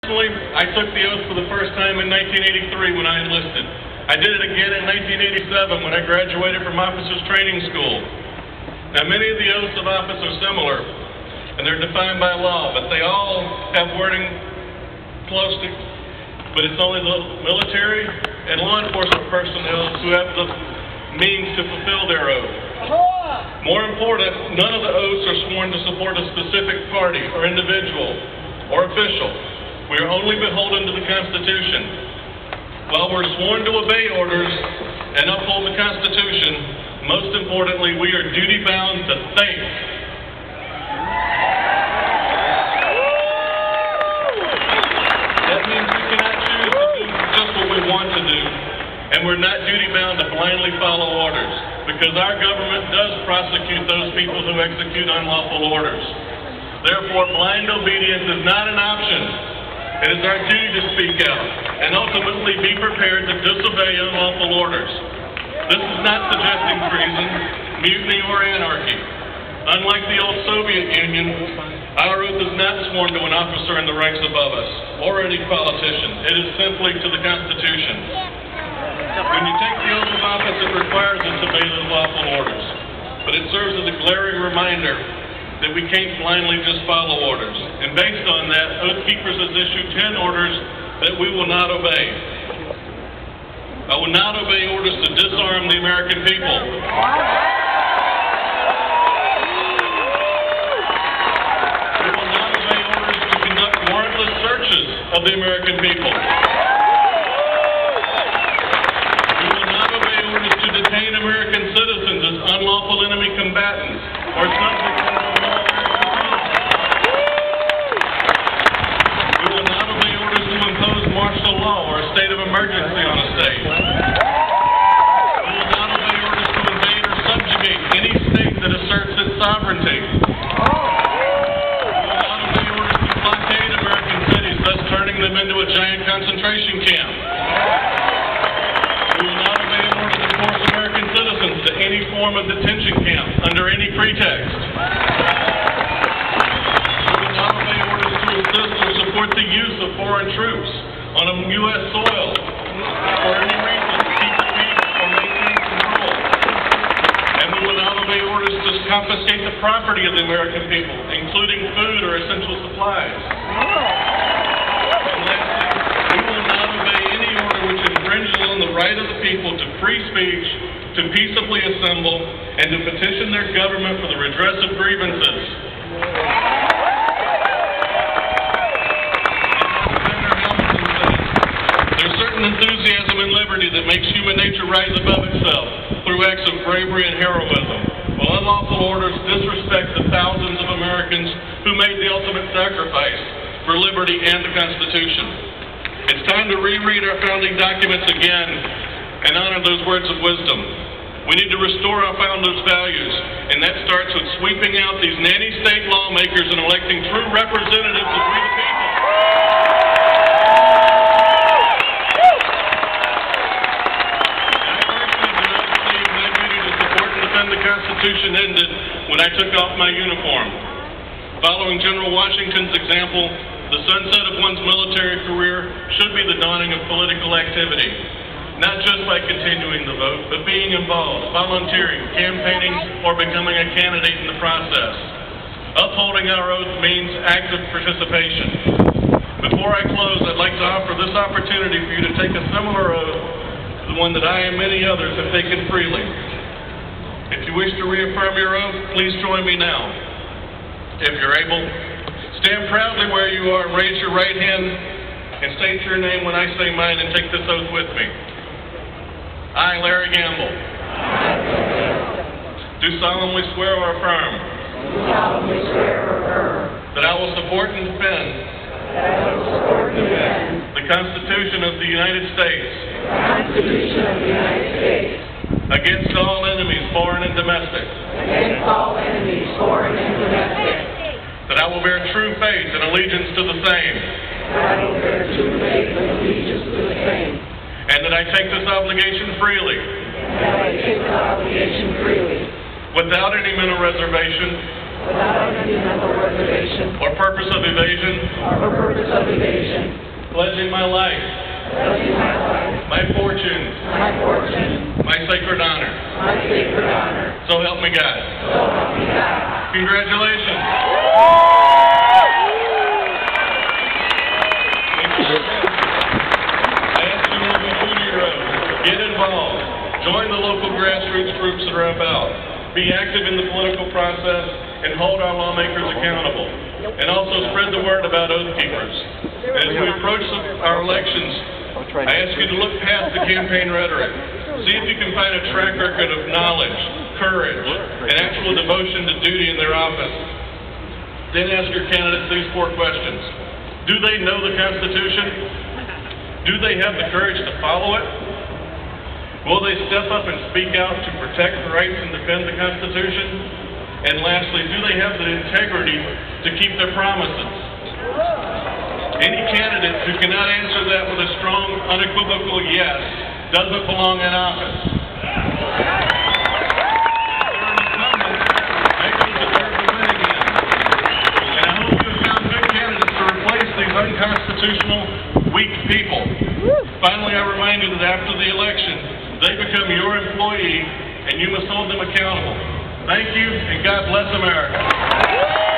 Personally, I took the oath for the first time in 1983 when I enlisted. I did it again in 1987 when I graduated from officers training school. Now, many of the oaths of office are similar, and they're defined by law, but they all have wording close to, but it's only the military and law enforcement personnel who have the means to fulfill their oath. More important, none of the oaths are sworn to support a specific party or individual or official. We are only beholden to the Constitution. While we're sworn to obey orders and uphold the Constitution, most importantly, we are duty-bound to think. That means we cannot choose to do just what we want to do, and we're not duty-bound to blindly follow orders, because our government does prosecute those people who execute unlawful orders. Therefore, blind obedience is not an option. It is our duty to speak out and ultimately be prepared to disobey unlawful orders. This is not suggesting treason, mutiny, or anarchy. Unlike the old Soviet Union, our oath is not sworn to an officer in the ranks above us or any politician. It is simply to the Constitution. When you take the oath of office, it requires us to obey those lawful orders. But it serves as a glaring reminder that we can't blindly just follow orders. And based on that, Oathkeepers has issued 10 orders that we will not obey. I will not obey orders to disarm the American people. We will not obey orders to conduct warrantless searches of the American people. We will not obey orders to detain American citizens as unlawful enemy combatants or subjects of martial law or a state of emergency on a state. We will not obey orders to invade or subjugate any state that asserts its sovereignty. We will not obey orders to blockade American cities, thus turning them into a giant concentration camp. We will not obey orders to force American citizens to any form of detention camp under any pretext. We will not obey orders to assist or support the use of foreign troops on a U.S. soil for any reason to keep the peace or maintain control. And we will not obey orders to confiscate the property of the American people, including food or essential supplies. And lastly, we will not obey any order which infringes on the right of the people to free speech, to peaceably assemble, and to petition their government for the redress of grievances. Enthusiasm and liberty that makes human nature rise above itself through acts of bravery and heroism, while unlawful orders disrespect the thousands of Americans who made the ultimate sacrifice for liberty and the Constitution. It's time to reread our founding documents again and honor those words of wisdom. We need to restore our founders' values, and that starts with sweeping out these nanny state lawmakers and electing true representatives of we the people. The Constitution ended when I took off my uniform. Following General Washington's example, the sunset of one's military career should be the dawning of political activity, not just by continuing the vote, but being involved, volunteering, campaigning, or becoming a candidate in the process. Upholding our oath means active participation. Before I close, I'd like to offer this opportunity for you to take a similar oath to the one that I and many others have taken freely. If you wish to reaffirm your oath, please join me now. If you're able, stand proudly where you are, raise your right hand, and state your name when I say mine, and take this oath with me. I, Larry Gamble, do solemnly swear or affirm that I will support and defend the Constitution of the United States against all enemies, foreign and domestic. That I will bear true faith and allegiance to the same. And that I take this obligation freely. Without any mental reservation without undue mental reservation or purpose of evasion, pledging my life, my fortunes, my sacred honor. So help me God. Congratulations. I ask you to be true to your oath. Get involved. Join the local grassroots groups that are about. Be active in the political process and hold our lawmakers accountable. And also spread the word about Oathkeepers. And as we approach our elections, I ask you to look past the campaign rhetoric. See if you can find a track record of knowledge, courage, and actual devotion to duty in their office. Then ask your candidates these 4 questions. Do they know the Constitution? Do they have the courage to follow it? Will they step up and speak out to protect the rights and defend the Constitution? And lastly, do they have the integrity to keep their promises? Any candidate who cannot answer that with a strong, unequivocal yes doesn't belong in office. Make them deserve to win again. And I hope you have found good candidates to replace these unconstitutional, weak people. Finally, I remind you that after the election, they become your employee, and you must hold them accountable. Thank you, and God bless America.